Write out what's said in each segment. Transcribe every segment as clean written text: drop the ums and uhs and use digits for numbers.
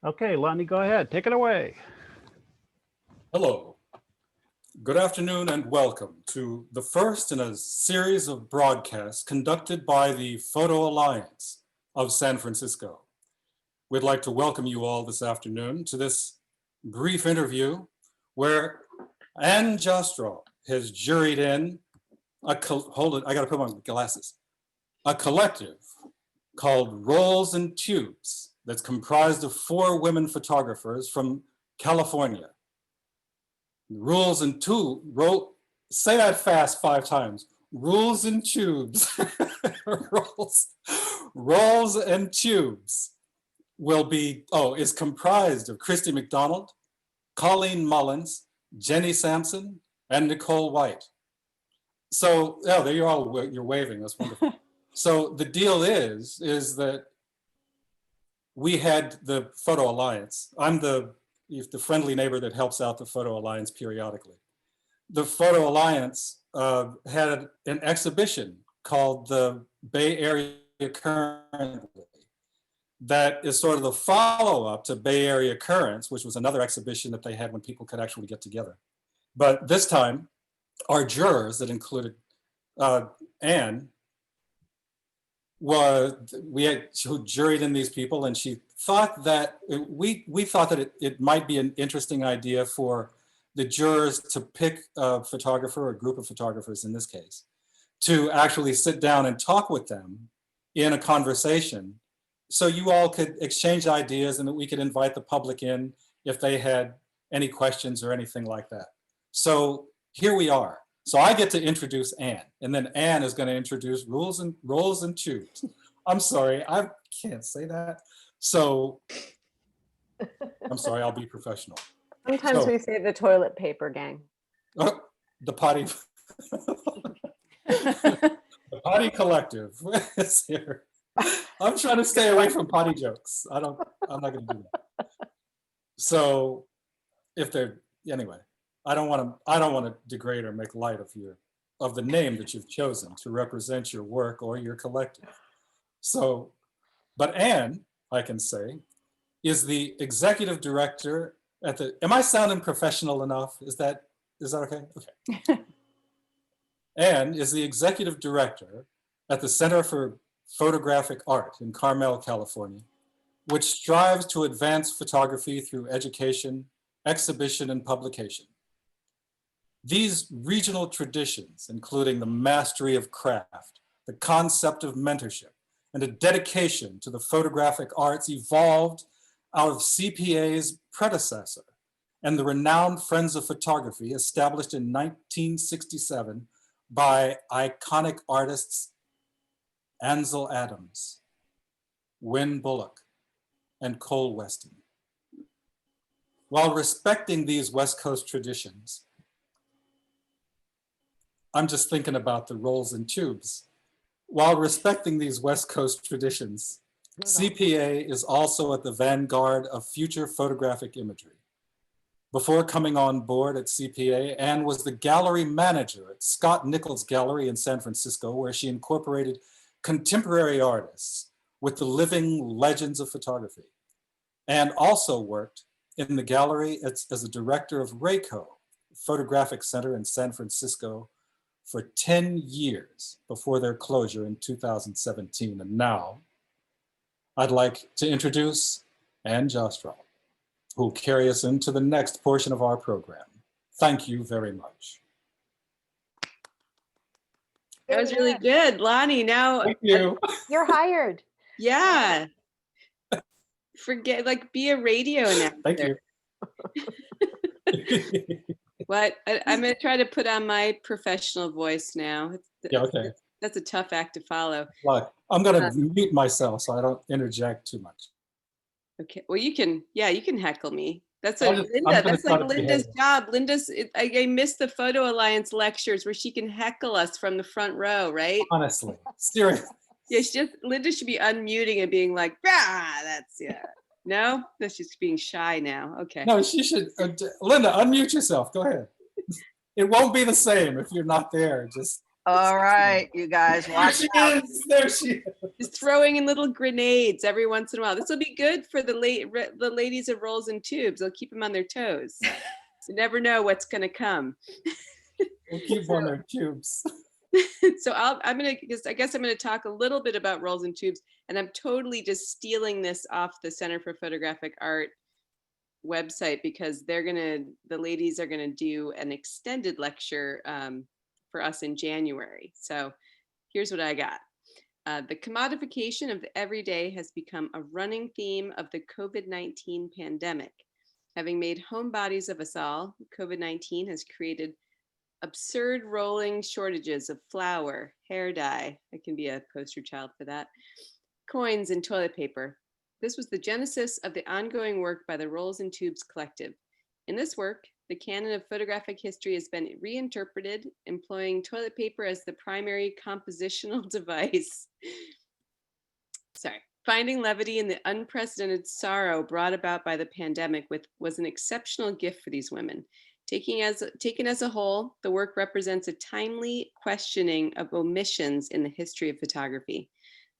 Okay, Lonnie, go ahead. Take it away. Hello. Good afternoon and welcome to the first in a series of broadcasts conducted by the Photo Alliance of San Francisco. We'd like to welcome you all this afternoon to this brief interview where Ann Jastrab has juried in hold it, I gotta put my glasses. A collective called Rolls and Tubes that's comprised of 4 women photographers from California. Rules and say that fast 5 times. Rules and Tubes. Rolls and Tubes is comprised of Christy McDonald, Colleen Mullins, Jenny Sampson, and Nicole White. So, there you're all, you're waving, that's wonderful. So the deal is that we had the Photo Alliance. I'm the friendly neighbor that helps out the Photo Alliance periodically. The Photo Alliance had an exhibition called the Bay Area Currently that is sort of the follow-up to Bay Area Currents, which was another exhibition that they had when people could actually get together. But this time, our jurors that included Anne, who juried in these people, and she thought that we thought that it might be an interesting idea for the jurors to pick a photographer, or a group of photographers in this case, to actually sit down and talk with them in a conversation, so you all could exchange ideas and that we could invite the public in if they had any questions or anything like that. So here we are. So I get to introduce Anne, and then Anne is going to introduce Rolls and Tubes. I'm sorry, I can't say that. So I'm sorry, I'll be professional. Sometimes we say the toilet paper gang. The potty, the potty collective is here. I'm trying to stay away from potty jokes. I'm not going to do that. So anyway. I don't want to degrade or make light of the name that you've chosen to represent your work or your collective. So, but Anne, I can say, is the executive director at the, am I sounding professional enough? Is that okay? Okay. Anne is the executive director at the Center for Photographic Art in Carmel, California, which strives to advance photography through education, exhibition, and publication. These regional traditions, including the mastery of craft, the concept of mentorship, and a dedication to the photographic arts, evolved out of CPA's predecessor and the renowned Friends of Photography, established in 1967 by iconic artists Ansel Adams, Wynn Bullock, and Cole Weston. While respecting these West Coast traditions, I'm just thinking about the Rolls and Tubes. While respecting these West Coast traditions, CPA is also at the vanguard of future photographic imagery. Before coming on board at CPA, Anne was the gallery manager at Scott Nichols Gallery in San Francisco, where she incorporated contemporary artists with the living legends of photography, and also worked in the gallery as a director of RayKo Photographic Center in San Francisco for 10 years before their closure in 2017. And now I'd like to introduce Ann Jastrab, who will carry us into the next portion of our program. Thank you very much. That was really good, Lonnie. Now, thank you. You're hired. Yeah. Be a radio announcer. Thank you. What? I'm going to try to put on my professional voice now. Yeah, okay. That's a tough act to follow. Look, I'm going to mute myself so I don't interject too much. Okay. Well, you can heckle me. That's Linda. That's like Linda's job. I miss the Photo Alliance lectures where she can heckle us from the front row, right? Honestly, seriously. Yeah, Linda should be unmuting and being like, that's, yeah. No, that's just being shy now. Okay. No, she should. Linda, unmute yourself. Go ahead. It won't be the same if you're not there. Just All right, you guys, There watch she out. is. There she is. Just throwing in little grenades every once in a while. This will be good for the ladies of rolls and tubes. It'll keep them on their toes. You never know what's going to come. We'll keep on their tubes. So I'm gonna I guess I'm gonna talk a little bit about rolls and tubes, and I'm totally just stealing this off the Center for Photographic Art website because the ladies are gonna do an extended lecture for us in January. So here's what I got. The commodification of the everyday has become a running theme of the COVID-19 pandemic. Having made homebodies of us all, COVID-19 has created absurd rolling shortages of flour, hair dye, I can be a poster child for that, coins, and toilet paper. This was the genesis of the ongoing work by the Rolls and Tubes Collective. In this work, the canon of photographic history has been reinterpreted, employing toilet paper as the primary compositional device. Sorry. Finding levity in the unprecedented sorrow brought about by the pandemic was an exceptional gift for these women. Taken as a whole, the work represents a timely questioning of omissions in the history of photography.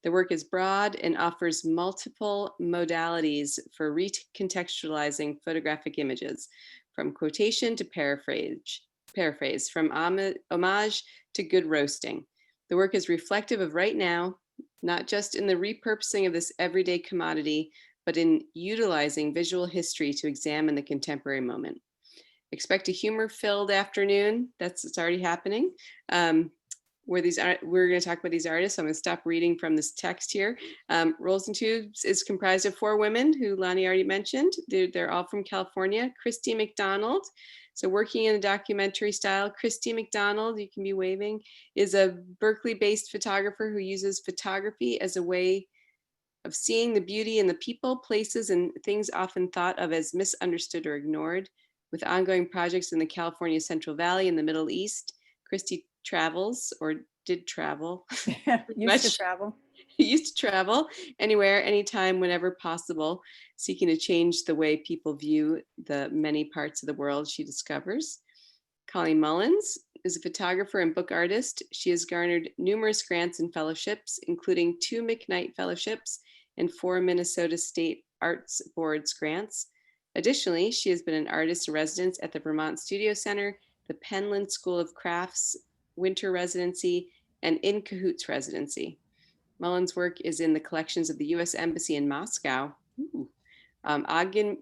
The work is broad and offers multiple modalities for recontextualizing photographic images, from quotation to paraphrase, from homage to good roasting. The work is reflective of right now, not just in the repurposing of this everyday commodity, but in utilizing visual history to examine the contemporary moment. Expect a humor-filled afternoon. It's already happening. We're going to talk about these artists. So I'm going to stop reading from this text here. Rolls and Tubes is comprised of 4 women who Lonnie already mentioned. They're all from California. Christy McDonald. So working in a documentary style, Christy McDonald, you can be waving, is a Berkeley-based photographer who uses photography as a way of seeing the beauty in the people, places, and things often thought of as misunderstood or ignored. With ongoing projects in the California Central Valley and the Middle East, Christy travels, or did travel. Used to travel. Used to travel anywhere, anytime, whenever possible, seeking to change the way people view the many parts of the world she discovers. Colleen Mullins is a photographer and book artist. She has garnered numerous grants and fellowships, including 2 McKnight fellowships and 4 Minnesota State Arts Board's grants. Additionally, she has been an artist in residence at the Vermont Studio Center, the Penland School of Crafts Winter Residency, and In Cahoots Residency. Mullins' work is in the collections of the U.S. Embassy in Moscow, Ogden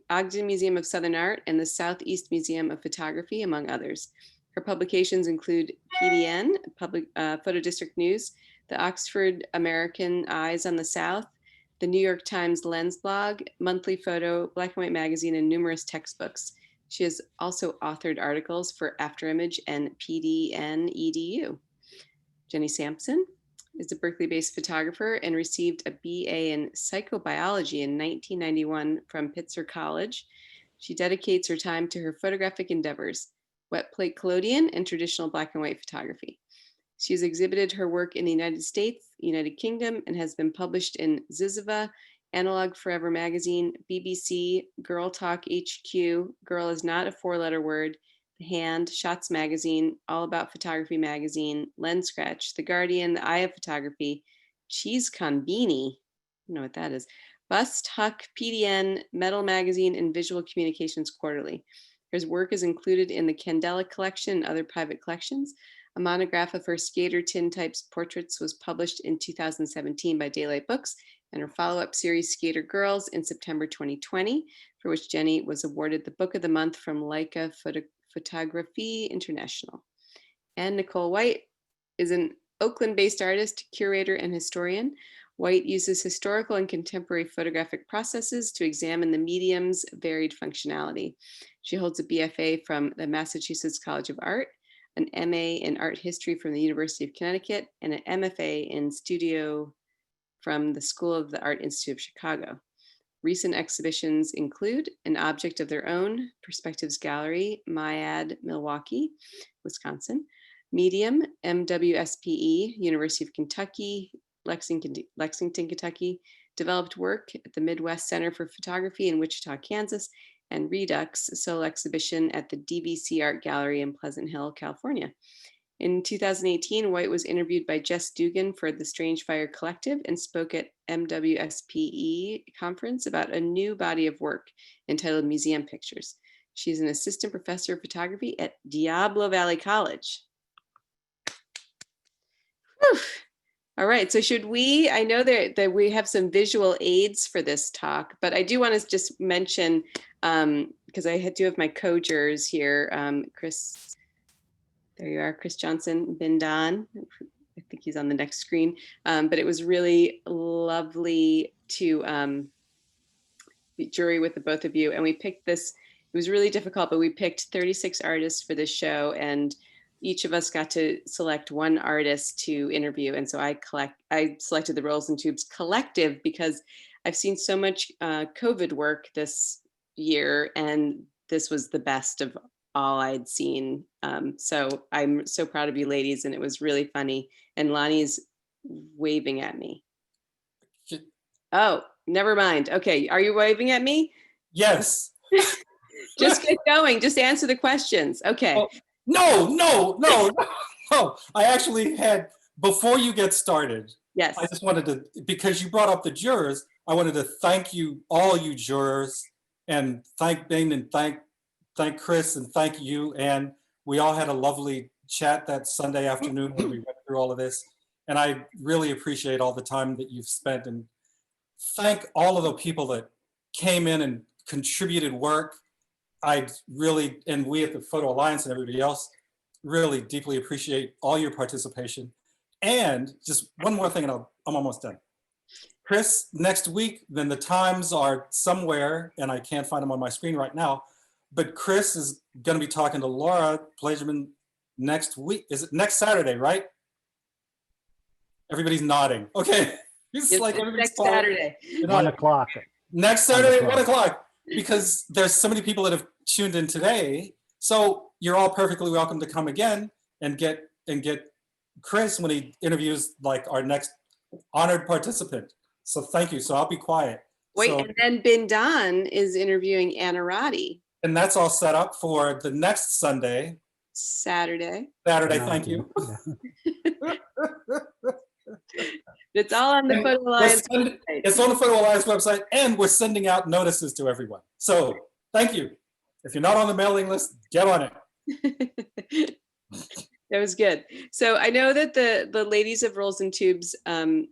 Museum of Southern Art, and the Southeast Museum of Photography, among others. Her publications include PDN, Photo District News, the Oxford American Eyes on the South, the New York Times Lens blog, Monthly Photo, Black and White magazine, and numerous textbooks. She has also authored articles for Afterimage and PDN EDU. Jenny Sampson is a Berkeley-based photographer and received a BA in psychobiology in 1991 from Pitzer College. She dedicates her time to her photographic endeavors, wet plate collodion, and traditional black and white photography. She has exhibited her work in the United States, United Kingdom, and has been published in Ziziva, Analog Forever Magazine, BBC, Girl Talk HQ, Girl is Not a 4-letter word, The Hand, Shots Magazine, All About Photography Magazine, Lens Scratch, The Guardian, The Eye of Photography, Cheese Conbini, I don't know what that is, Bust, Huck, PDN, Metal Magazine, and Visual Communications Quarterly. Her work is included in the Candela collection and other private collections. A monograph of her skater tin types portraits was published in 2017 by Daylight Books, and her follow-up series Skater Girls in September 2020, for which Jenny was awarded the Book of the Month from Leica Photography International. And Nicole White is an Oakland-based artist, curator, and historian. White uses historical and contemporary photographic processes to examine the medium's varied functionality. She holds a BFA from the Massachusetts College of Art, an MA in art history from the University of Connecticut, and an MFA in studio from the School of the Art Institute of Chicago. Recent exhibitions include An Object of Their Own, Perspectives Gallery, Myad, Milwaukee, Wisconsin, Medium, MWSPE, University of Kentucky, Lexington, Kentucky, Developed Work at the Midwest Center for Photography in Wichita, Kansas, and Redux, a solo exhibition at the DVC Art Gallery in Pleasant Hill, California. In 2018, White was interviewed by Jess Dugan for the Strange Fire Collective and spoke at MWSPE conference about a new body of work entitled Museum Pictures. She's an assistant professor of photography at Diablo Valley College. Whew. All right, so should we, I know that we have some visual aids for this talk, but I do want to just mention, because I do have my co-jurors here, Chris, there you are, Chris Johnson, Ben Don. I think he's on the next screen. But it was really lovely to jury with the both of you. And we picked this, it was really difficult, but we picked 36 artists for this show, and each of us got to select one artist to interview. And so I selected the Rolls and Tubes Collective because I've seen so much COVID work this year, and this was the best of all I'd seen. So I'm so proud of you ladies, and it was really funny. And Lonnie's waving at me. Oh, never mind. Okay, are you waving at me? Yes. Just get going. Just answer the questions. Okay. Oh, no. I actually had, before you get started, Yes. I just wanted to, because you brought up the jurors, I wanted to thank you, all you jurors, and thank Bing and thank Chris and thank you. And we all had a lovely chat that Sunday afternoon when we went through all of this. And I really appreciate all the time that you've spent, and thank all of the people that came in and contributed work. I really, and we at the Photo Alliance and everybody else, really deeply appreciate all your participation. And just one more thing, and I'm almost done. Chris, next week, then the times are somewhere, and I can't find them on my screen right now, but Chris is going to be talking to Laura Plagerman next week. Is it next Saturday, right? Everybody's nodding. Okay. It's like next Saturday. 1 o'clock. Next Saturday, 1 o'clock. Because there's so many people that have tuned in today. So you're all perfectly welcome to come again and get Chris when he interviews like our next honored participant. So thank you. So I'll be quiet. Wait, So, and then Bin Don is interviewing Anna Roddy. and that's all set up for the next Sunday. Saturday. Thank you. It's all on the And Photo Alliance website. It's on the Photo Alliance website, and we're sending out notices to everyone. So thank you. If you're not on the mailing list, get on it. That was good. So I know that the ladies of Rolls and Tubes, every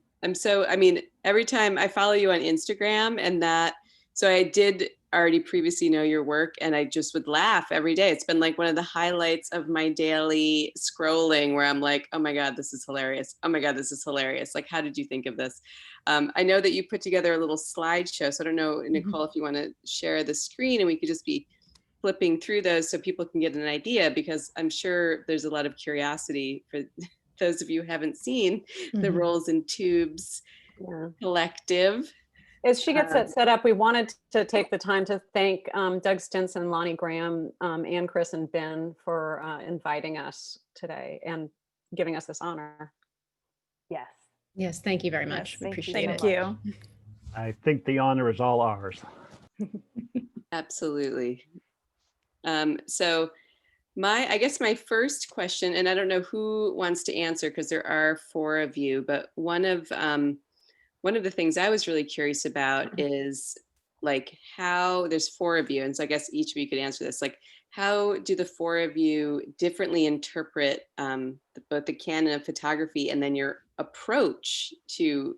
time I follow you on Instagram, and so I did already previously know your work, and I just would laugh every day. It's been like one of the highlights of my daily scrolling, where I'm like, oh my God, this is hilarious. Oh my God, this is hilarious. Like, how did you think of this? I know that you put together a little slideshow. So I don't know, Nicole, if you want to share the screen, and we could just be flipping through those so people can get an idea, because I'm sure there's a lot of curiosity for those of you who haven't seen the Rolls and Tubes Collective. As she gets that set up, we wanted to take the time to thank Doug Stinson, Lonnie Graham, and Chris and Ben for inviting us today and giving us this honor. Yes. Yes, thank you very much. Yes, We thank you appreciate so it. much. you. I think the honor is all ours. Absolutely. So I guess my first question, and I don't know who wants to answer because there are 4 of you, but one of the things I was really curious about is like how there's 4 of you. And so I guess each of you could answer this. Like, how do the 4 of you differently interpret both the canon of photography and then your approach to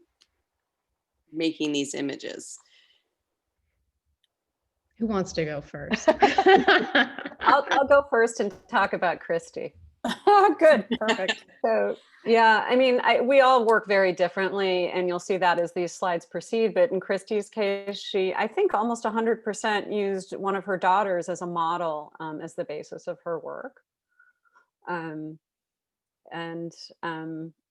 making these images? Who wants to go first? I'll go first and talk about Christy. Good, perfect. So yeah, I mean, we all work very differently, and you'll see that as these slides proceed. But in Christy's case, she, I think, almost 100% used one of her daughters as a model, as the basis of her work. I don't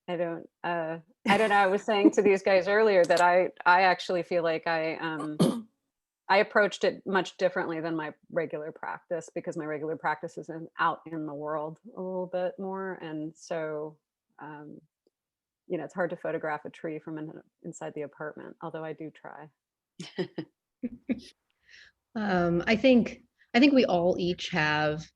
know. I was saying to these guys earlier that I actually feel like I approached it much differently than my regular practice, because my regular practice is out in the world a little bit more. And so, it's hard to photograph a tree from inside the apartment, although I do try. I think we all each have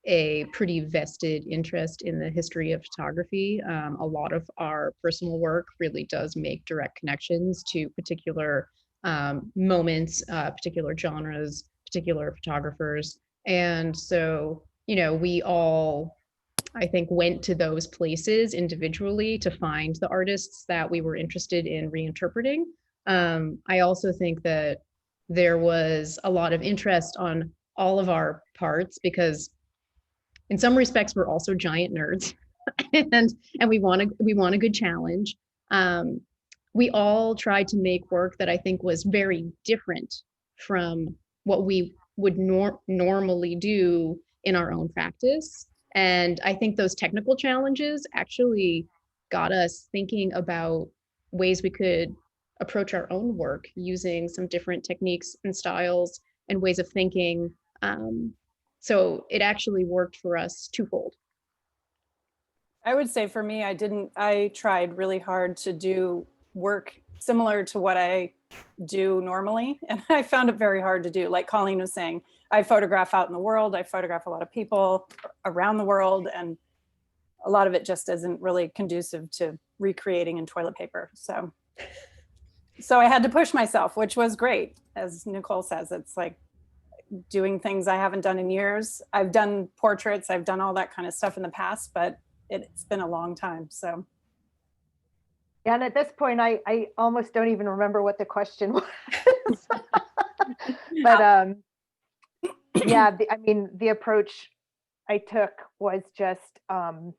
a pretty vested interest in the history of photography. A lot of our personal work really does make direct connections to particular moments, particular genres, particular photographers. And so, we all, I think, went to those places individually to find the artists that we were interested in reinterpreting. I also think that there was a lot of interest on all of our parts because in some respects we're also giant nerds and we want a good challenge. We all tried to make work that I think was very different from what we would normally do in our own practice. And I think those technical challenges actually got us thinking about ways we could approach our own work using some different techniques and styles and ways of thinking. So it actually worked for us twofold. I would say for me, I tried really hard to do work similar to what I do normally. And I found it very hard to do. Like Colleen was saying, I photograph out in the world. I photograph a lot of people around the world. And a lot of it just isn't really conducive to recreating in toilet paper. So I had to push myself, which was great. As Nicole says, it's like doing things I haven't done in years. I've done portraits. I've done all that kind of stuff in the past, but it's been a long time. So. Yeah, and at this point, I almost don't even remember what the question was. But yeah, the approach I took was just, I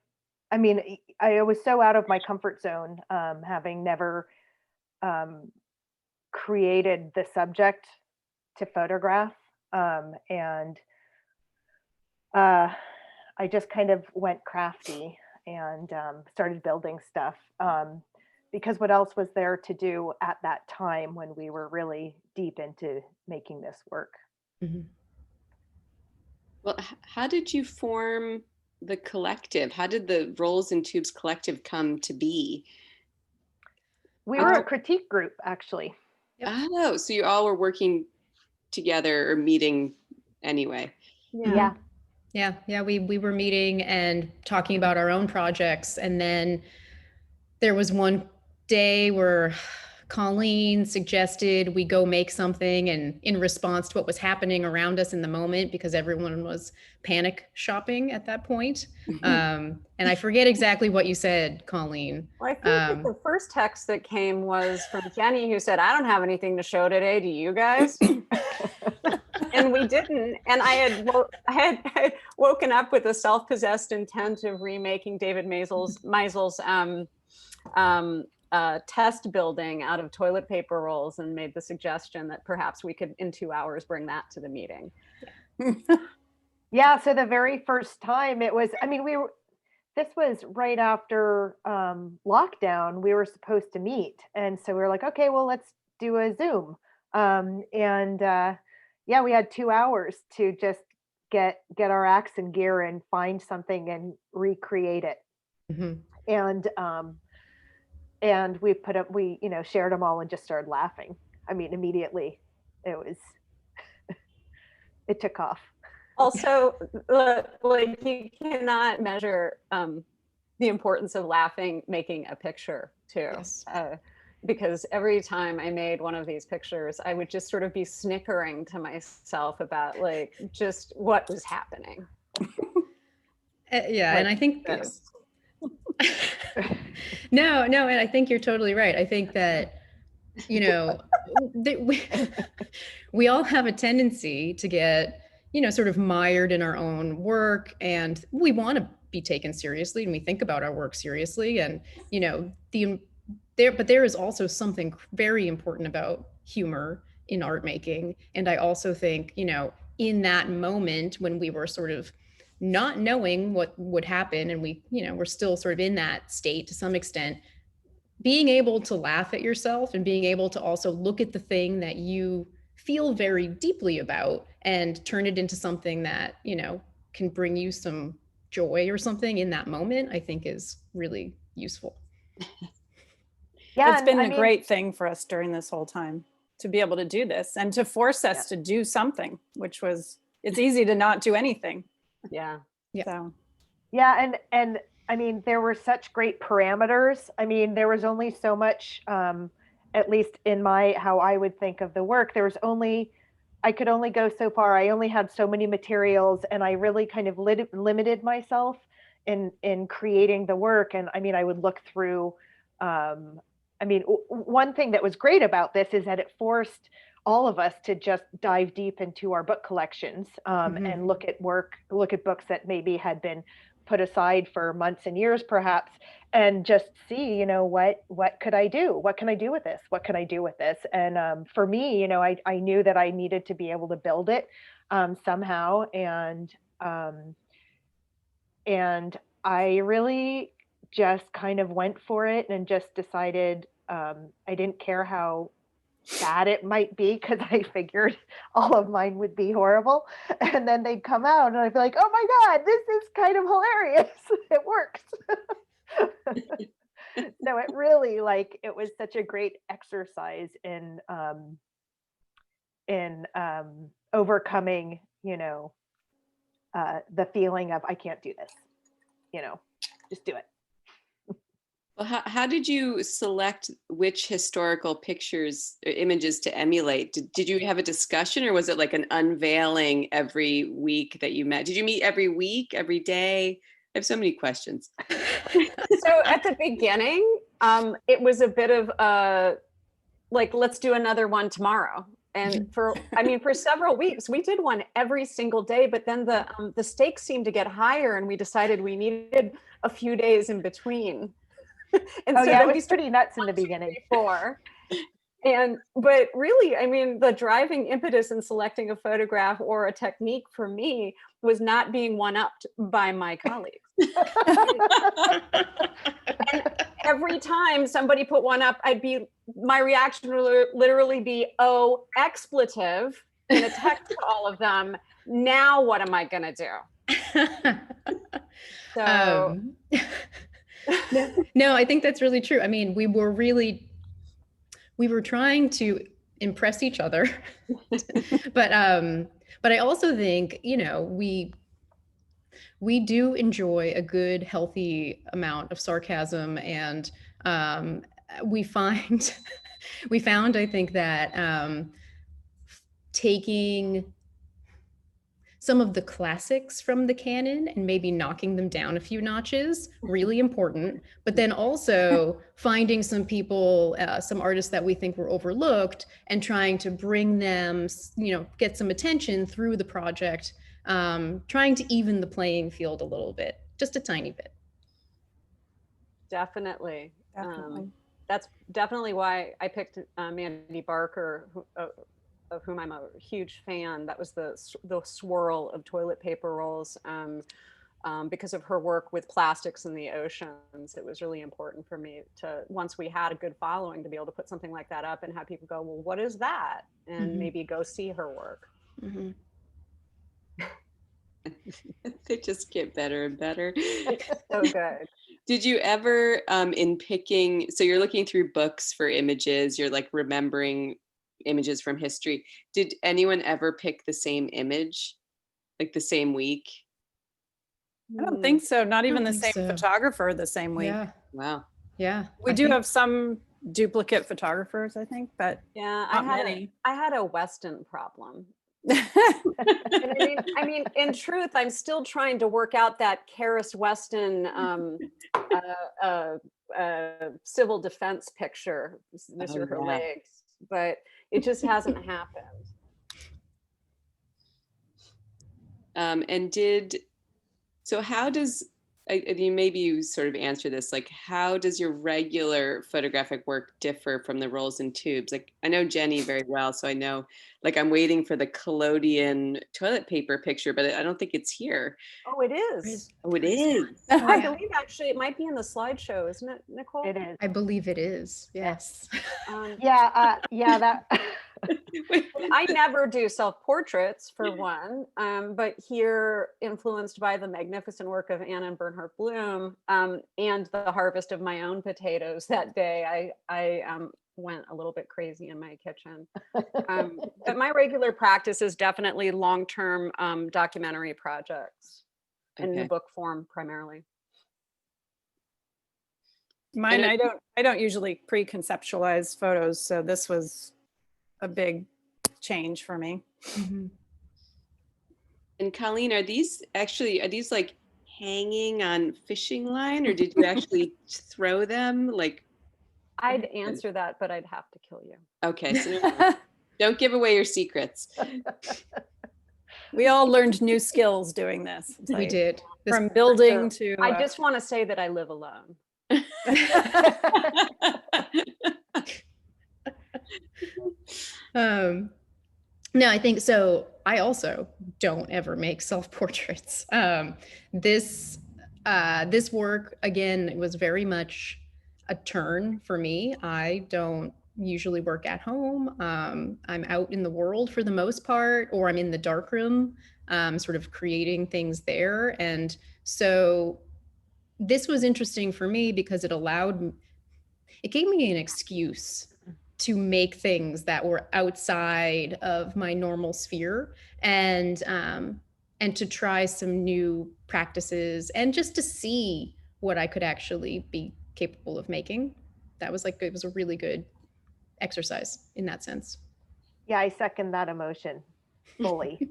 was so out of my comfort zone, having never created the subject to photograph. And I just kind of went crafty and started building stuff. Because what else was there to do at that time when we were really deep into making this work? Mm-hmm. Well, how did you form the collective? How did the Rolls and Tubes collective come to be? We were a critique group, actually. Oh, so you all were working together or meeting anyway. Yeah. Yeah. We were meeting and talking about our own projects. And then there was one day where Colleen suggested we go make something, and in response to what was happening around us in the moment, because everyone was panic shopping at that point. And I forget exactly what you said, Colleen. Well, I think that the first text that came was from Jenny, who said, "I don't have anything to show today. Do you guys?" And we didn't. And I had woken up with a self-possessed intent of remaking David Meisel's test building out of toilet paper rolls, and made the suggestion that perhaps we could, in 2 hours, bring that to the meeting. Yeah. So the very first time this was right after lockdown. We were supposed to meet. And so we were like, okay, well, let's do a Zoom. Yeah, we had 2 hours to just get our acts and gear and find something and recreate it. Mm-hmm. And we shared them all and just started laughing. Immediately it took off. Also, like, you cannot measure the importance of laughing making a picture too. Yes. Because every time I made one of these pictures, I would just sort of be snickering to myself about like just what was happening. And I think no, and I think you're totally right. I think that, we all have a tendency to get, sort of mired in our own work, and we want to be taken seriously, and we think about our work seriously. And, but there is also something very important about humor in art making. And I also think, in that moment when we were sort of not knowing what would happen, and we're still sort of in that state to some extent, being able to laugh at yourself and being able to also look at the thing that you feel very deeply about and turn it into something that, can bring you some joy or something in that moment, I think is really useful. Yeah, it's been a great thing for us during this whole time to be able to do this and to force us to do something, which was, it's easy to not do anything. Yeah. Yeah. So Yeah, and I mean, there were such great parameters. I mean, there was only so much, at least in my how I would think of the work. I could only go so far. I only had so many materials, and I really kind of limited myself in creating the work. And I mean, I would look through. I mean, one thing that was great about this is that it forced all of us to just dive deep into our book collections, and look at books that maybe had been put aside for months and years perhaps, and just see, you know, what could I do? What can I do with this? What can I do with this? And for me, you know, I knew that I needed to be able to build it somehow, and I really just kind of went for it and just decided, I didn't care how bad it might be, because I figured all of mine would be horrible, and then they'd come out and I'd be like, oh my God, this is kind of hilarious. It works. So it really, like, it was such a great exercise in overcoming, you know, the feeling of I can't do this, you know, just do it. Well, how did you select which historical pictures or images to emulate? Did you have a discussion, or was it like an unveiling every week that you met? Did you meet every week, every day? I have so many questions. So at the beginning, it was a bit of like, let's do another one tomorrow. And for several weeks, we did one every single day, but then the stakes seemed to get higher, and we decided we needed a few days in between. And Oh so yeah, then it we was pretty nuts in the 1, 2, beginning. 3, 4. But really, I mean, the driving impetus in selecting a photograph or a technique for me was not being one-upped by my colleagues. And every time somebody put one up, my reaction would literally be, oh, expletive, in a text to all of them. Now what am I gonna do? So no, I think that's really true. I mean, we were trying to impress each other, but I also think, you know, we do enjoy a good, healthy amount of sarcasm, and we found, I think, that taking some of the classics from the canon and maybe knocking them down a few notches, really important. But then also finding some people, some artists that we think were overlooked, and trying to bring them, you know, get some attention through the project, trying to even the playing field a little bit, just a tiny bit. definitely. That's definitely why I picked Mandy Barker, of whom I'm a huge fan. That was the swirl of toilet paper rolls, because of her work with plastics in the oceans. It was really important for me to, once we had a good following, to be able to put something like that up and have people go, well, what is that? And maybe go see her work. They just get better and better. So good. Did you ever, in picking, so you're looking through books for images, you're like remembering images from history. Did anyone ever pick the same image, like the same week? I don't think so. Not even the think same so. photographer the same week. Yeah, Wow. yeah. We do have some duplicate photographers, I think, but Yeah, not many. I had a Weston problem. And I mean, in truth, I'm still trying to work out that Karis Weston civil defense picture. These are her legs, but it just hasn't happened. So how does, maybe you sort of answer this, like, how does your regular photographic work differ from the rolls and tubes? Like, I know Jenny very well, so I know, like, I'm waiting for the collodion toilet paper picture, but I don't think it's here. Oh, it is. Oh, it is. I believe actually it might be in the slideshow, isn't it, Nicole? It is. I believe it is. Yes. Yeah, that. I never do self-portraits, for one, but here, influenced by the magnificent work of Anna and Bernhardt Bloom, and the harvest of my own potatoes that day, I went a little bit crazy in my kitchen. But my regular practice is definitely long-term documentary projects. in the Okay. book form primarily. Mine, And I don't usually pre-conceptualize photos, so this was a big change for me. And Colleen, are these like hanging on fishing line, or did you actually throw them? Like, I'd answer that, but I'd have to kill you. okay, so never mind. Don't give away your secrets. We all learned new skills doing this. It's We like, did. This- from building to. I just want to say that I live alone. No, I think so. I also don't ever make self-portraits. This work, again, it was very much a turn for me. I don't usually work at home. I'm out in the world for the most part, or I'm in the darkroom, sort of creating things there. And so this was interesting for me because it gave me an excuse to make things that were outside of my normal sphere, and to try some new practices and just to see what I could actually be capable of making. That was it was a really good exercise in that sense. Yeah, I second that emotion fully.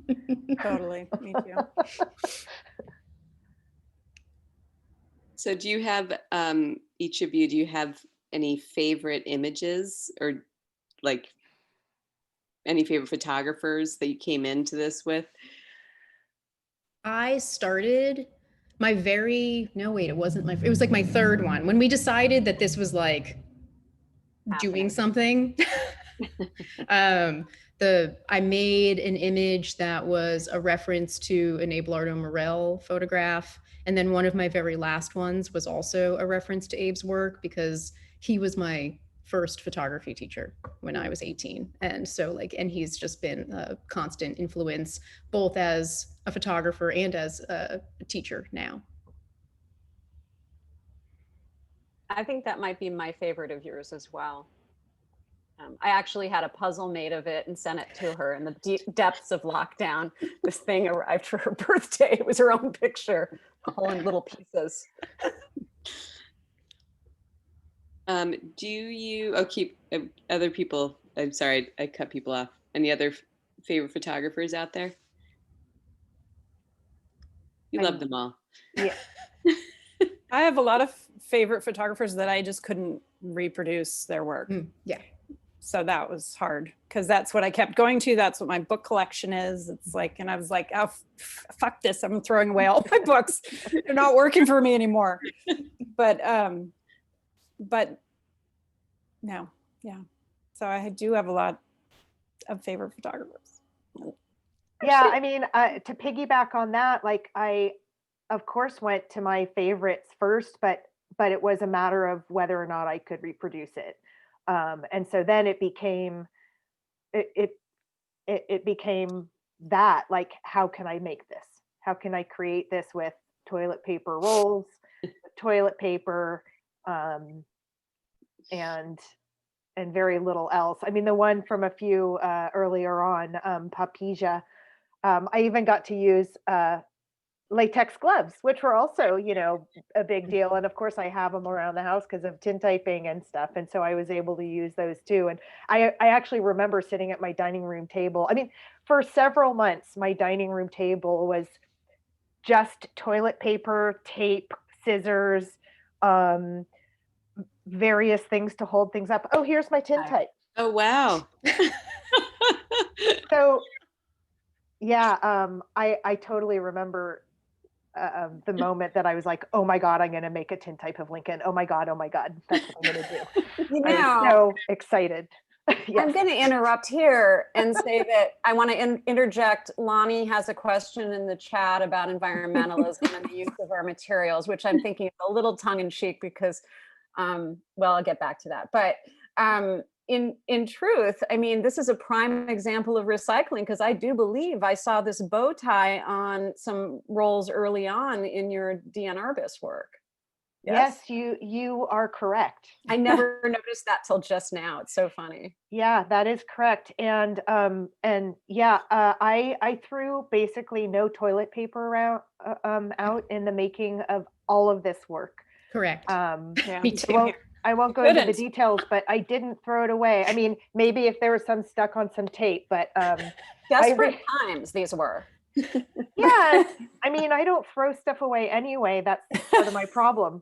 Totally, me too. So do you have, each of you, do you have any favorite images, or like any favorite photographers that you came into this with? I started it was like my third one. When we decided that this was like doing something, I made an image that was a reference to an Abelardo Morel photograph. And then one of my very last ones was also a reference to Abe's work, because he was my first photography teacher when I was 18. And so and he's just been a constant influence, both as a photographer and as a teacher now. I think that might be my favorite of yours as well. I actually had a puzzle made of it and sent it to her in the depths of lockdown. This thing arrived for her birthday. It was her own picture, all in little pieces. Do you keep other people? I'm sorry, I cut people off. Any other favorite photographers out there? You love them all. Yeah. I have a lot of favorite photographers that I just couldn't reproduce their work. Yeah. So that was hard, because that's what I kept going to. That's what my book collection is. It's like, and I was like, oh, fuck this. I'm throwing away all my books. They're not working for me anymore. But no, yeah. So I do have a lot of favorite photographers. Yeah, I mean, to piggyback on that, like I, of course, went to my favorites first, but it was a matter of whether or not I could reproduce it. And so then it became that, like, how can I make this? How can I create this with toilet paper rolls, toilet paper, and very little else. I mean, the one from a few earlier on, Papeja, I even got to use latex gloves, which were also, a big deal. And of course I have them around the house because of tintyping and stuff. And so I was able to use those too. And I actually remember sitting at my dining room table. I mean, for several months, my dining room table was just toilet paper, tape, scissors, various things to hold things up. Oh, here's my tintype. Oh, wow. So yeah, I totally remember the moment that I was like, oh my God, I'm going to make a tintype of Lincoln. Oh my God, that's what I'm going to do. I was so excited. Yes. I'm going to interrupt here and say that I want to interject. Lonnie has a question in the chat about environmentalism and the use of our materials, which I'm thinking is a little tongue in cheek because, well, I'll get back to that. But in truth, I mean, this is a prime example of recycling, because I do believe I saw this bow tie on some rolls early on in your Diane Arbus work. Yes, you are correct. I never noticed that till just now. It's so funny. Yeah, that is correct. And yeah, I threw basically no toilet paper around out in the making of all of this work. Correct. Yeah. Me too. I won't go into the Couldn't. details, but I didn't throw it away. I mean, maybe if there was some stuck on some tape, but Desperate times these were. yeah, I mean, I don't throw stuff away anyway. That's part of my problem.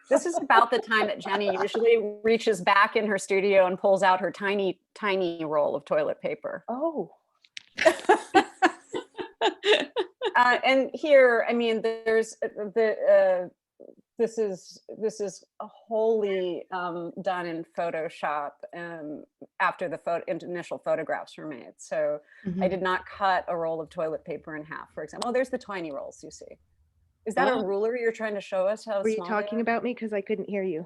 This is about the time that Jenny usually reaches back in her studio and pulls out her tiny, tiny roll of toilet paper. Oh, And here, I mean, there's this is wholly done in Photoshop after the initial photographs were made. So I did not cut a roll of toilet paper in half, for example. Oh, there's the tiny rolls you see. Is that a ruler you're trying to show us? How were you small talking they about me? Because I couldn't hear you.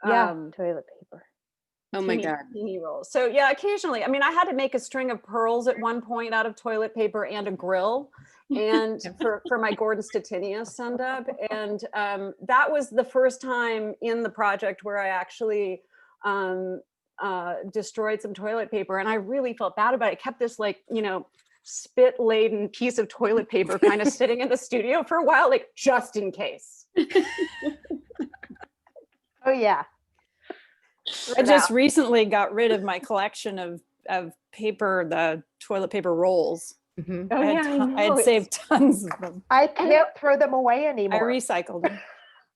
are? Yeah, toilet paper. Oh my teeny, God. teeny rolls. So yeah, occasionally, I mean, I had to make a string of pearls at one point out of toilet paper and a grill, and for my Gordon Stettinius send up, and that was the first time in the project where I actually destroyed some toilet paper, and I really felt bad about it. I kept this, like, you know, spit laden piece of toilet paper kind of sitting in the studio for a while, like, just in case. Oh yeah. I just recently got rid of my collection of paper, the toilet paper rolls. Mhm. Oh, I yeah, had, I had saved tons of them. I can't throw them away I anymore. recycled them.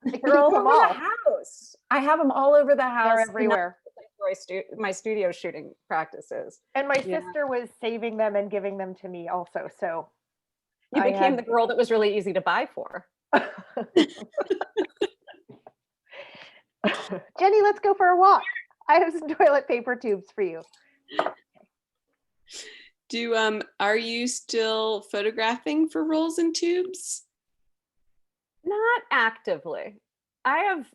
They're all them over all. the house. I have them all over the house. They're and everywhere. that's where my studio shooting practices. And my Yeah. sister was saving them and giving them to me also. So You I became had- the girl that was really easy to buy for. Jenny, let's go for a walk. I have some toilet paper tubes for you. Are you still photographing for rolls and tubes? Not actively. I have,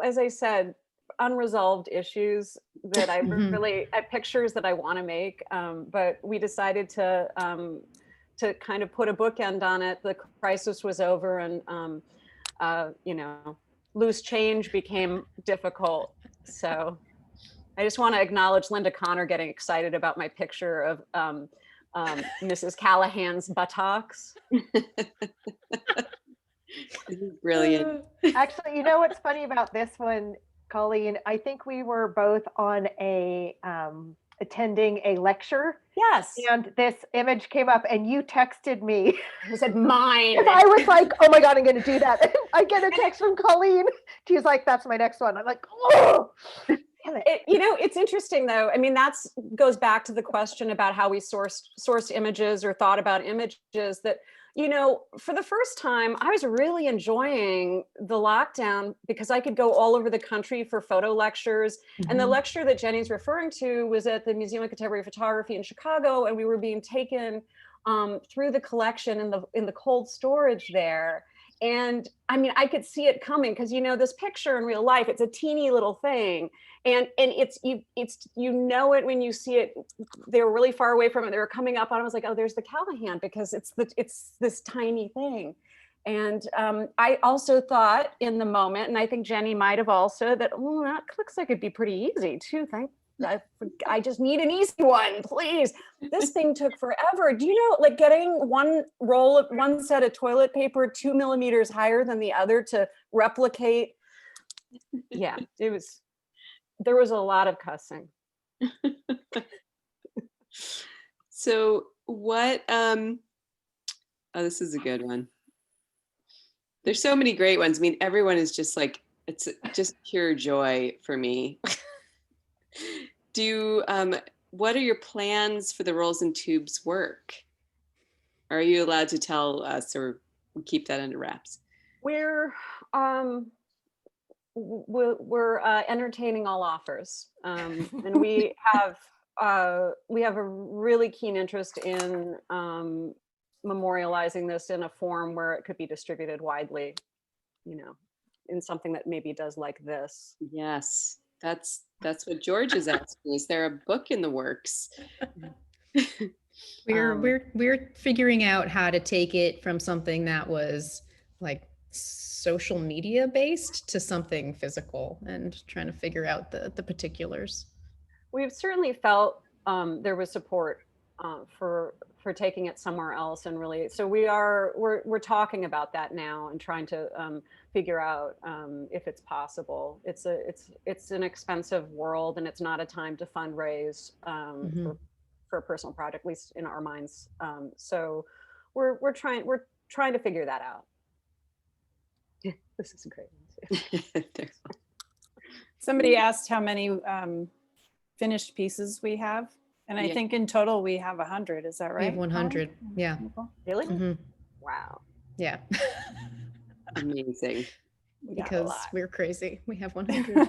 as I said, unresolved issues that I really, pictures that I want to make, but we decided to kind of put a bookend on it. The crisis was over, and you know, loose change became difficult. So I just want to acknowledge Linda Connor getting excited about my picture of Mrs. Callahan's buttocks. Brilliant. Actually, you know what's funny about this one, Colleen? I think we were both on a attending a lecture. Yes. And this image came up and you texted me. I said, mine. And I was like, oh my God, I'm going to do that. I get a text from Colleen. She's like, that's my next one. I'm like, oh, damn it. You know, it's interesting though. I mean, that's goes back to the question about how we sourced images or thought about images, that, you know, for the first time, I was really enjoying the lockdown because I could go all over the country for photo lectures. And the lecture that Jenny's referring to was at the Museum of Contemporary Photography in Chicago, and we were being taken through the collection in the cold storage there. And I mean, I could see it coming because, you know, this picture in real life, it's a teeny little thing. And it's you know it when you see it. They were really far away from it. They were coming up on it. I was like, oh, there's the Callahan, because it's this tiny thing. And I also thought in the moment, and I think Jenny might have also, that, oh, that looks like it'd be pretty easy too. I just need an easy one, please. This thing took forever. Do you know, like, getting one set of toilet paper 2 millimeters higher than the other to replicate? Yeah, there was a lot of cussing. So what, oh, this is a good one. There's so many great ones. I mean, everyone is just like, it's just pure joy for me. What are your plans for the Rolls and Tubes work? Are you allowed to tell us, or we keep that under wraps? We're entertaining all offers, and we have a really keen interest in memorializing this in a form where it could be distributed widely, you know, in something that maybe does like this. Yes, that's what George is asking. Is there a book in the works? We're figuring out how to take it from something that was like social media based to something physical, and trying to figure out the particulars. We've certainly felt there was support for taking it somewhere else, and really, so we're talking about that now and trying to figure out if it's possible. It's an expensive world, and it's not a time to fundraise for a personal project, at least in our minds. So we're trying to figure that out. This is great. Somebody asked how many finished pieces we have, and I Yeah. think in total we have 100. Is that right? We have 100. Colleen? Yeah. Nicole? Really? Mhm. Wow. Yeah. Amazing. We got a Because lot. we're crazy. We have 100.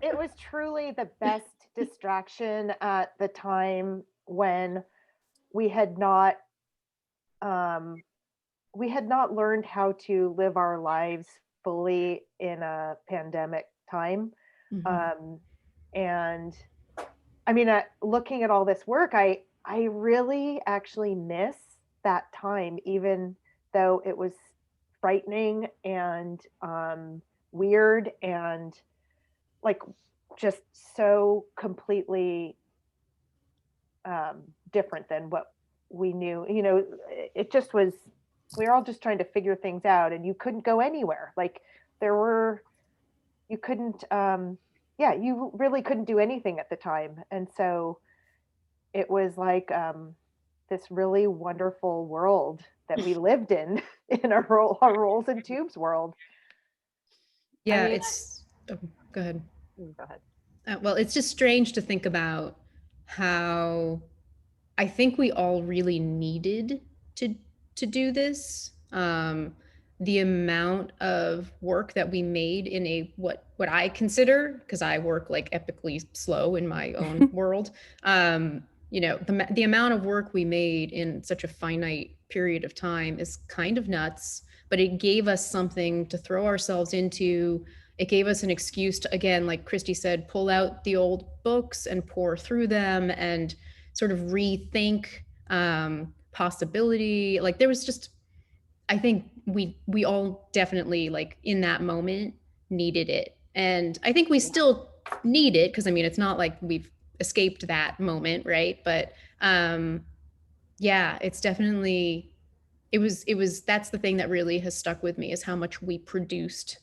It was truly the best distraction at the time when we had not learned how to live our lives fully in a pandemic time. Mhm. And I mean, looking at all this work, I really actually miss that time, even though it was frightening and weird and like just so completely different than what we knew. You know, it just was, we were all just trying to figure things out, and you couldn't go anywhere. Like you couldn't, you really couldn't do anything at the time. And so it was like this really wonderful world that we lived in our rolls and tubes world. Yeah, mean, it's, oh, go ahead. Go ahead. Well, it's just strange to think about how I think we all really needed to do this. The amount of work that we made in a what I consider, because I work like epically slow in my own world, you know, the amount of work we made in such a finite period of time is kind of nuts, but it gave us something to throw ourselves into. It gave us an excuse to, again, like Christy said, pull out the old books and pour through them and sort of rethink possibility. Like there was just, I think we all definitely, like in that moment, needed it. And I think we still need it, because I mean, it's not like we've escaped that moment, right? But yeah, it's definitely, it was that's the thing that really has stuck with me, is how much we produced.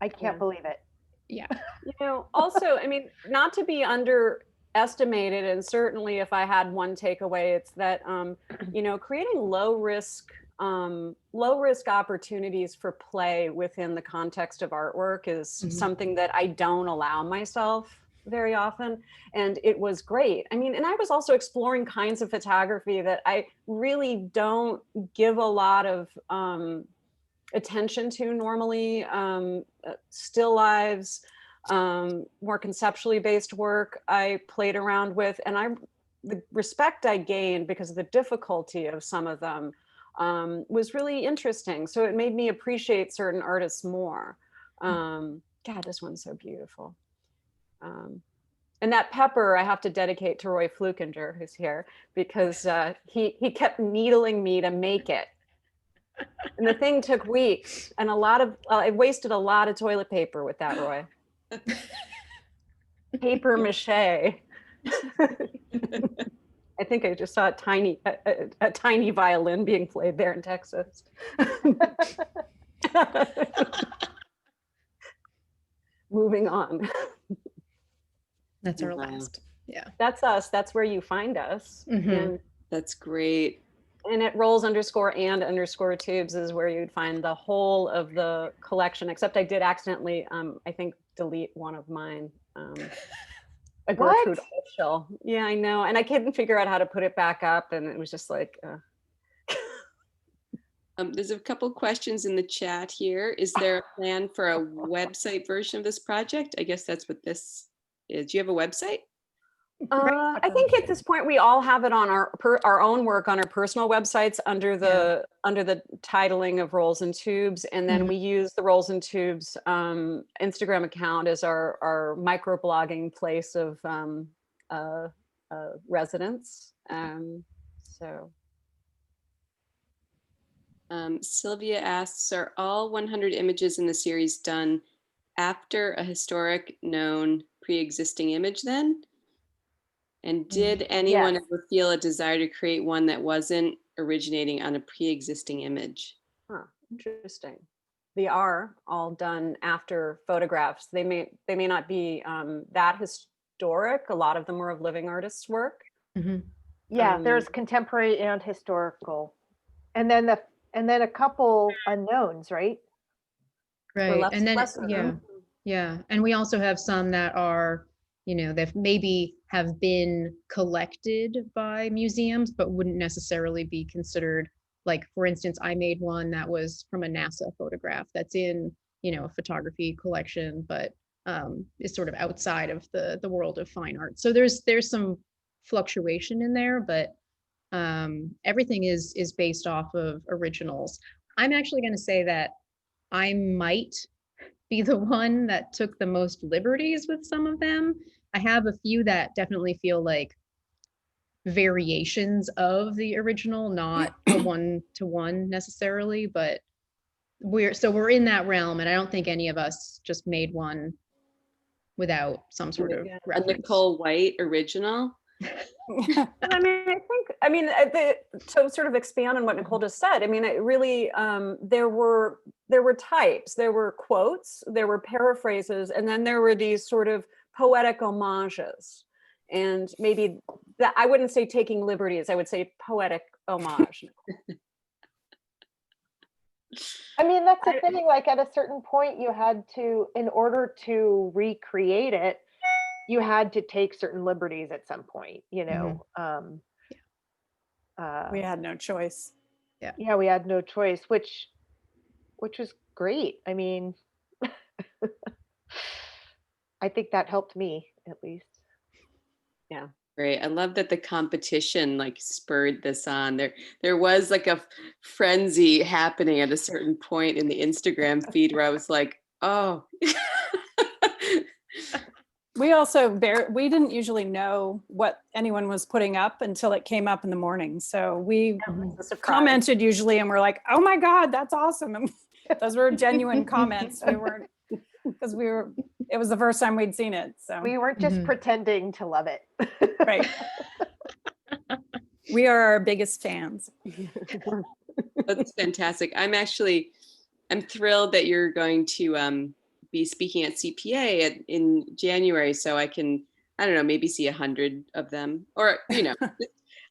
I can't believe it. Yeah. You know, also, I mean, not to be underestimated, and certainly if I had one takeaway, it's that, you know, creating low risk opportunities for play within the context of artwork is something that I don't allow myself very often. And it was great. I mean, and I was also exploring kinds of photography that I really don't give a lot of attention to normally, still lives, more conceptually based work I played around with, and the respect I gained because of the difficulty of some of them was really interesting. So it made me appreciate certain artists more. God, this one's so beautiful. And that pepper I have to dedicate to Roy Flukinger, who's here, because he kept needling me to make it. And the thing took weeks, and I wasted a lot of toilet paper with that, Roy. Paper mache. I think I just saw a tiny violin being played there in Texas. Moving on. That's our Wow. last. Yeah. That's us. That's where you find us. Mhm. That's great. And it rolls_and_tubes is where you'd find the whole of the collection, except I did accidentally, I think, delete one of mine. A Gertrude shell. Yeah, I know. And I couldn't figure out how to put it back up. And it was just like. There's a couple questions in the chat here. Is there a plan for a website version of this project? I guess that's what this is. Do you have a website? I think at this point we all have it on our own work on our personal websites under the titling of Rolls and Tubes, and then we use the Rolls and Tubes Instagram account as our microblogging place of residents. Sylvia asks, are all 100 images in the series done after a historic known pre-existing image then? And did anyone Yes. ever feel a desire to create one that wasn't originating on a pre-existing image? Huh, interesting. They are all done after photographs. They may not be that historic. A lot of them were of living artists' work. Yeah, there's contemporary and historical, and then a couple unknowns, right? Right. less- And then, less of yeah, them. yeah. And we also have some that are, you know, that maybe have been collected by museums, but wouldn't necessarily be considered, like, for instance, I made one that was from a NASA photograph that's in, you know, a photography collection, but is sort of outside of the world of fine art. So there's some fluctuation in there, but everything is based off of originals. I'm actually going to say that I might be the one that took the most liberties with some of them. I have a few that definitely feel like variations of the original, not a one-to-one necessarily, but we're in that realm, and I don't think any of us just made one without some sort of A reference. Nicole White original? To sort of expand on what Nicole just said, I mean, it really, there were types, there were quotes, there were paraphrases, and then there were these sort of poetic homages. And maybe that, I wouldn't say taking liberties, I would say poetic homage. I mean, that's the thing, like at a certain point you had to, in order to recreate it, you had to take certain liberties at some point, you know. We had no choice. Yeah, we had no choice, which was great. I mean, I think that helped me at least. Yeah. Great. I love that the competition like spurred this on. There was like a frenzy happening at a certain point in the Instagram feed where I was like, oh. We also we didn't usually know what anyone was putting up until it came up in the morning. So we commented usually and we're like, oh my God, that's awesome. And those were genuine comments. We weren't, because it was the first time we'd seen it. So we weren't just pretending to love it. Right. We are our biggest fans. That's fantastic. I'm thrilled that you're going to be speaking at CPA in January, so I can, I don't know, maybe see 100 of them, or, you know,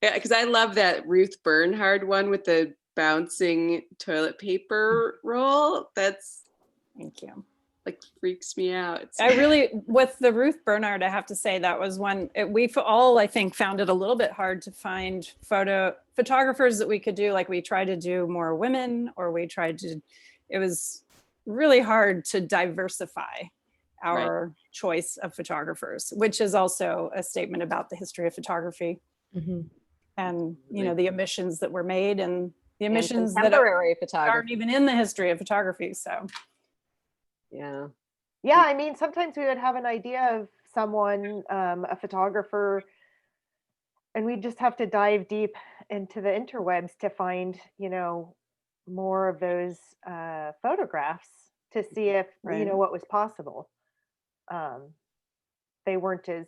because I love that Ruth Bernhard one with the bouncing toilet paper roll. Thank you. Like freaks me out. With the Ruth Bernhard, I have to say that was one, we all, I think, found it a little bit hard to find photographers that we could do. Like we tried to do more women, or it was really hard to diversify our choice of photographers, which is also a statement about the history of photography. And, you know, the omissions that were made and the omissions that aren't even in the history of photography. So. Yeah. I mean, sometimes we would have an idea of someone, a photographer, and we just have to dive deep into the interwebs to find, you know, more of those photographs to see if, you know, what was possible. They weren't as,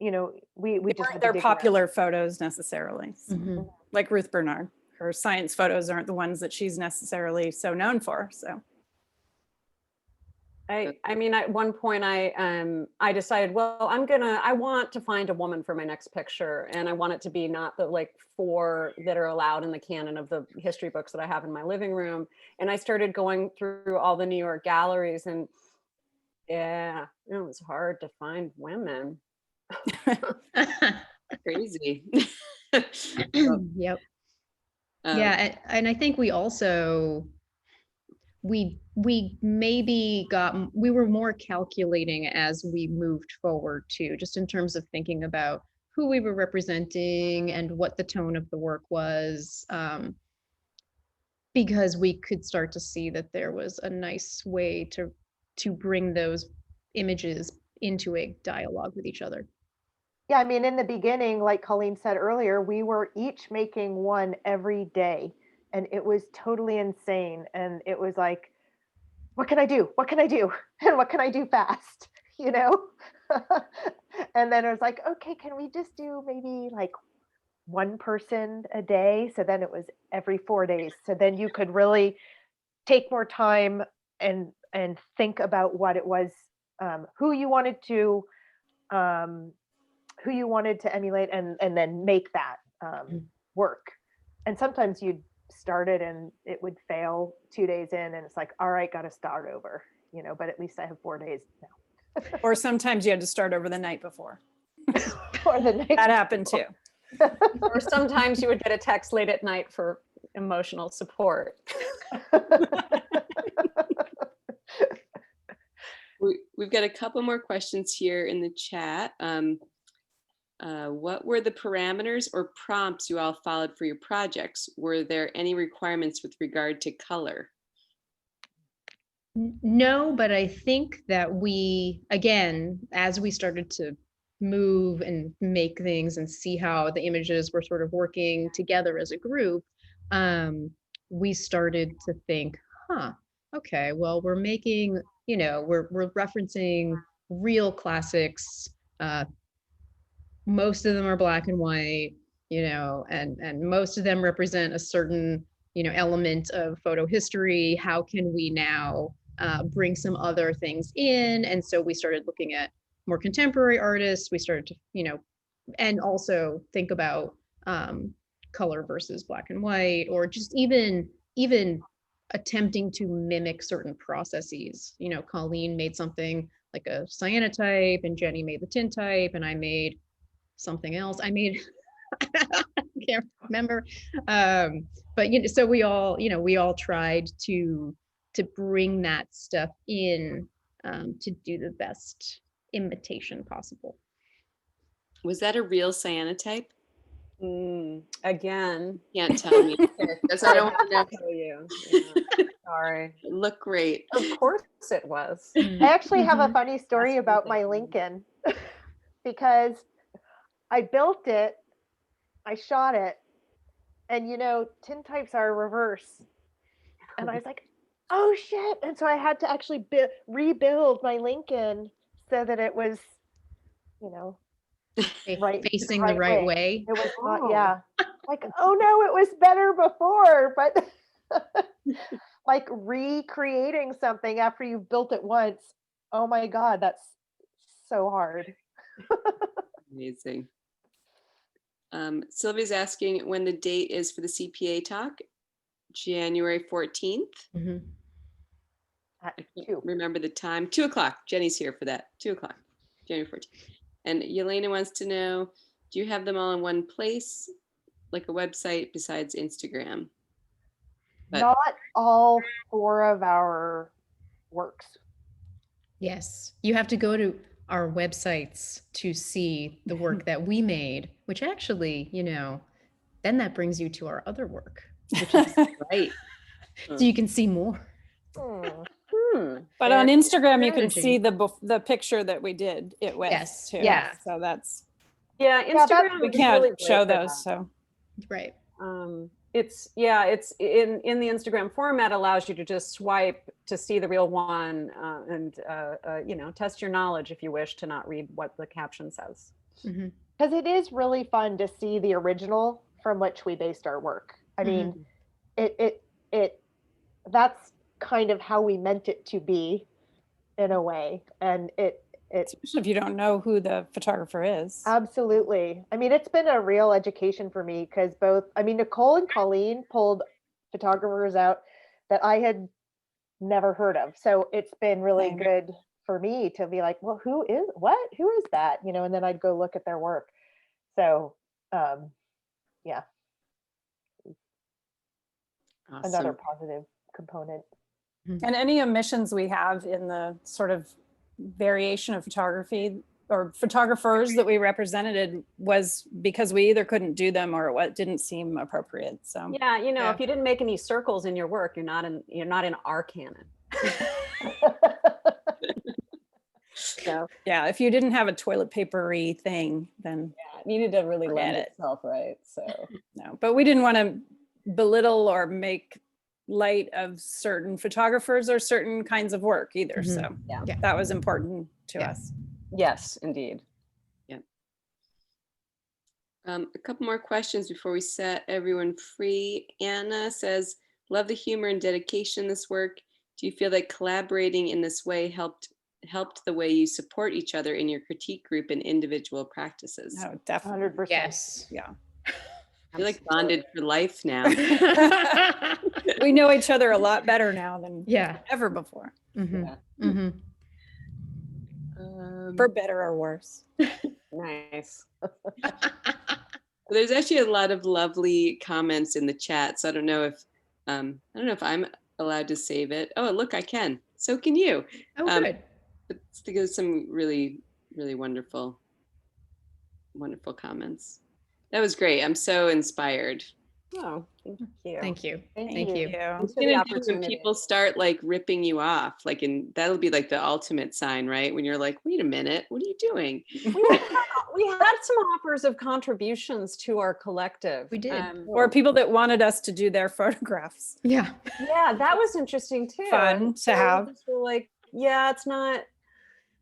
you know, we just had to they're dig popular around. photos necessarily. So, like Ruth Bernhard, her science photos aren't the ones that she's necessarily so known for. So. I mean, at one point I decided, well, I want to find a woman for my next picture. And I want it to be not the like 4 that are allowed in the canon of the history books that I have in my living room. And I started going through all the New York galleries, and yeah, it was hard to find women. Crazy. Yep. Yeah. And I think we also, we were more calculating as we moved forward too, just in terms of thinking about who we were representing and what the tone of the work was, because we could start to see that there was a nice way to bring those images into a dialogue with each other. Yeah, I mean, in the beginning, like Colleen said earlier, we were each making one every day, and it was totally insane. And it was like, what can I do? What can I do? And what can I do fast? You know? And then it was like, okay, can we just do maybe like one person a day? So then it was every 4 days. So then you could really take more time and think about what it was, who you wanted to emulate, and then make that work. And sometimes you'd start it and it would fail 2 days in, and it's like, all right, got to start over, you know, but at least I have 4 days now. Or sometimes you had to start over the night before. Or the night That happened too. Or sometimes you would get a text late at night for emotional support. We've got a couple more questions here in the chat. What were the parameters or prompts you all followed for your projects? Were there any requirements with regard to color? No, but I think that we, again, as we started to move and make things and see how the images were sort of working together as a group, we started to think, okay, well, we're making, you know, we're referencing real classics. Most of them are black and white, you know, and most of them represent a certain, you know, element of photo history. How can we now bring some other things in? And so we started looking at more contemporary artists. We started to, you know, and also think about color versus black and white, or just even attempting to mimic certain processes. You know, Colleen made something like a cyanotype, and Jenny made the tintype, and I made something else. I made, I can't remember. But you know, so we all tried to bring that stuff in to do the best imitation possible. Was that a real cyanotype? Again, Can't tell me. Because I don't want to tell you. Yeah. Sorry. look great. Of course it was. I actually have a funny story about my Lincoln because I built it, I shot it, and you know, tintypes are reverse. And I was like, oh shit. And so I had to actually rebuild my Lincoln so that it was, you know, Facing the right way. It was not, yeah. Like, oh no, it was better before, but like recreating something after you've built it once. Oh my God, that's so hard. Amazing. Sylvia's asking when the date is for the CPA talk. January 14th. Mm-hmm. I can't remember the time. 2 o'clock. Jenny's here for that. 2 o'clock, January 14th. And Yelena wants to know, do you have them all in one place, like a website besides Instagram? But not all 4 of our works. Yes, you have to go to our websites to see the work that we made, which actually, you know, then that brings you to our other work, which is right. so you can see more. But on Instagram, you can see the picture that we did it with. Yes. Too. Yeah. So that's, Instagram. we is can't really great show for those. that. So Right. It's in the Instagram format allows you to just swipe to see the real one and you know, test your knowledge if you wish to not read what the caption says. Because it is really fun to see the original from which we based our work. I mean, it that's kind of how we meant it to be in a way. And it especially if you don't know who the photographer is. Absolutely. I mean, it's been a real education for me because Nicole and Colleen pulled photographers out that I had never heard of. So it's been really good for me to be like, well, who is that? You know, and then I'd go look at their work. So, yeah. Awesome. Another positive component. And any omissions we have in the sort of variation of photography or photographers that we represented was because we either couldn't do them or what didn't seem appropriate. So yeah, you know, if you didn't make any circles in your work, you're not in our canon. So Yeah, if you didn't have a toilet papery thing, then yeah, it needed to really Forget lend it. itself, right? So no. But we didn't want to belittle or make light of certain photographers or certain kinds of work either. Mhm. So yeah. Yeah. that was important to Yeah. us. Yes, indeed. A couple more questions before we set everyone free. Anna says, love the humor and dedication in this work. Do you feel that collaborating in this way helped the way you support each other in your critique group and individual practices? No, definitely. 100%. Yes. Yeah. You're like bonded for life now. We know each other a lot better now than Yeah. ever before, Mhm. Yeah. Mhm. for better or worse. Nice. There's actually a lot of lovely comments in the chat. So I don't know if I'm allowed to save it. Oh, look, I can. So can you. Oh, good. But there's some really, really wonderful comments. That was great. I'm so inspired. Oh, thank you. Thank you. Thank Thank you. Thanks for What the are you gonna do when opportunity. people start like ripping you off, like, and that'll be like the ultimate sign, right? When you're like, wait a minute, what are you doing? We had some offers of contributions to our collective. We did. Or people that wanted us to do their photographs. Yeah. Yeah, that was interesting too. Fun And to so we have. just were like, yeah,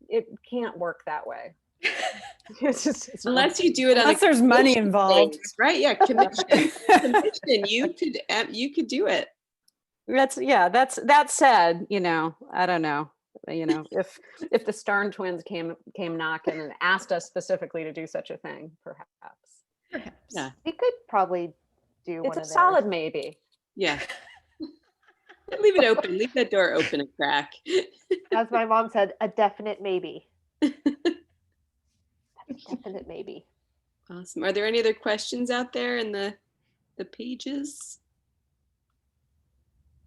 it can't work that way. It's not- Unless you do it on Unless there's money commission involved. basis, right? Yeah, commission. You could do it. That said, I don't know. If the Starn twins came knocking and asked us specifically to do such a thing, perhaps. Perhaps. Yeah. We could probably do one It's a of those. solid maybe. Yeah. Leave it open. Leave that door open a crack. As my mom said, a definite maybe. Definite maybe. Awesome. Are there any other questions out there in the pages?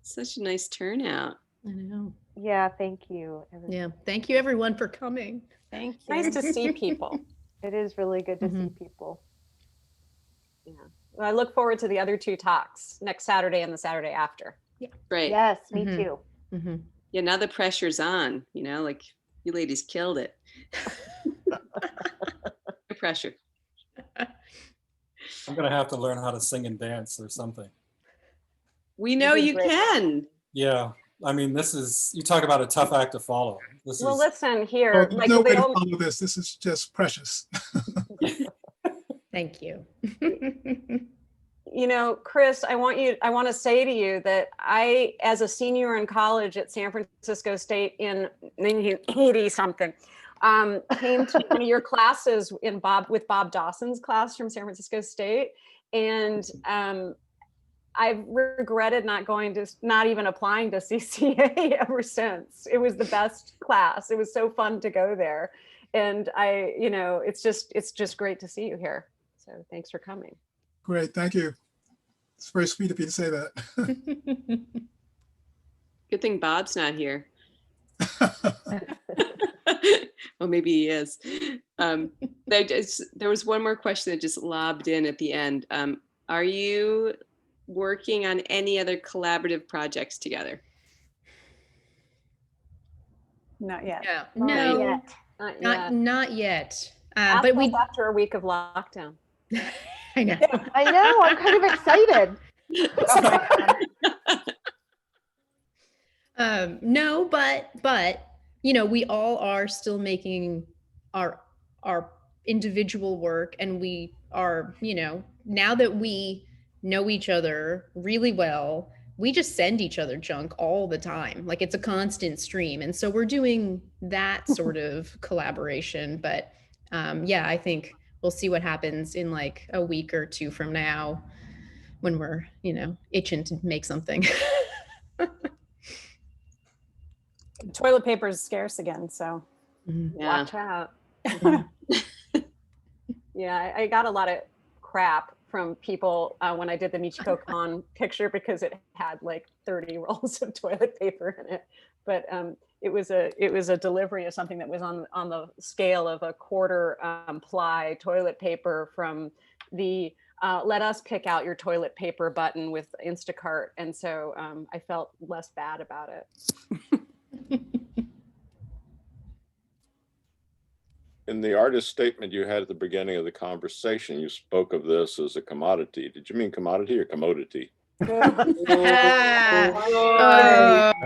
Such a nice turnout. I know. Yeah, thank you. Yeah. Thank you everyone for coming. Thank you. Nice to see people. It is really good to see Mhm. people. Yeah. Well, I look forward to the other two talks next Saturday and the Saturday after. Right. Yes, me Mhm. too. Mm-hmm. Yeah, now the pressure's on, like you ladies killed it. No pressure. I'm gonna have to learn how to sing and dance or something. We know did you great. can. Yeah, I mean, you talk about a tough act to follow. This Well, is listen Oh, here, there's like no way they to don't, follow this. This is just precious. Thank you. Chris, I want to say to you that I, as a senior in college at San Francisco State in 1980 something, came to one of your classes with Bob Dawson's class from San Francisco State, and I've regretted not even applying to CCA ever since. It was the best class. It was so fun to go there, and it's just great to see you here. So thanks for coming. Great, thank you. It's very sweet of you to say that. Good thing Bob's not here. Well, maybe he is. There was one more question that just lobbed in at the end. Are you working on any other collaborative projects together? Not yet. Yeah. Not No, yet. not yet. Ask But us we, after a week of lockdown. I know. I know, I'm kind of excited. No, but we all are still making our individual work, and we are, now that we know each other really well, we just send each other junk all the time. Like, it's a constant stream. And so we're doing that sort of collaboration. But yeah, I think we'll see what happens in like a week or two from now when we're, itching to make something. Toilet paper is scarce again, so. Yeah. Watch out. Yeah, I got a lot of crap from people when I did the Michiko Kon picture because it had like 30 rolls of toilet paper in it. But it was a delivery of something that was on the scale of a quarter ply toilet paper from the let us pick out your toilet paper button with Instacart. And so I felt less bad about it. in the artist statement you had at the beginning of the conversation, you spoke of this as a commodity. Did you mean commodity or commodity? Roy.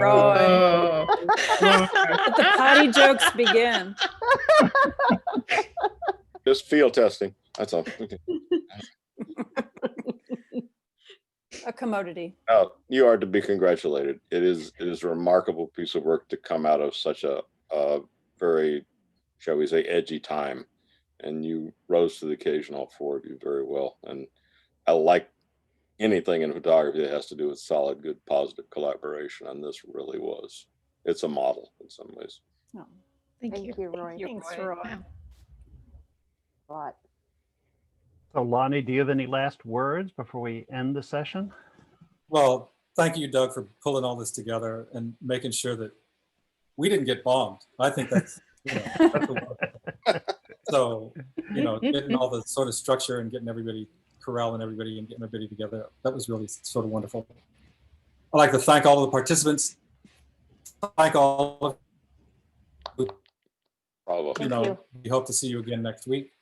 Oh. Let the potty jokes begin. Just field testing. That's all. Okay. A commodity. You are to be congratulated. It is a remarkable piece of work to come out of such a very, shall we say, edgy time. And you rose to the occasion, all four of you, very well. And I like anything in photography that has to do with solid, good, positive collaboration. And this really was. It's a model in some ways. Oh, Thank you. Thank you, Roy. thanks, Roy. Wow. A lot. So Lonnie, do you have any last words before we end the session? Well, thank you, Doug, for pulling all this together and making sure that we didn't get bombed. I think that's, that's so, getting all the sort of structure and getting everybody, corralling everybody and getting everybody together. That was really sort of wonderful. I'd like to thank all of the participants. Thank all of Bravo. Thank you. We hope to see you again next week.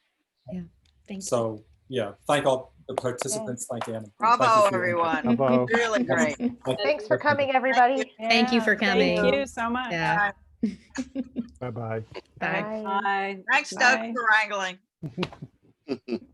Thank you. So, yeah, thank all the participants. Thank Anna. Bravo, Thank you for your everyone. input. Bravo. Really great. Thanks for coming, everybody. Thank you for coming. Thank you so much. Yeah. Bye-bye. Bye. Bye. Thanks, Doug, Bye. for wrangling.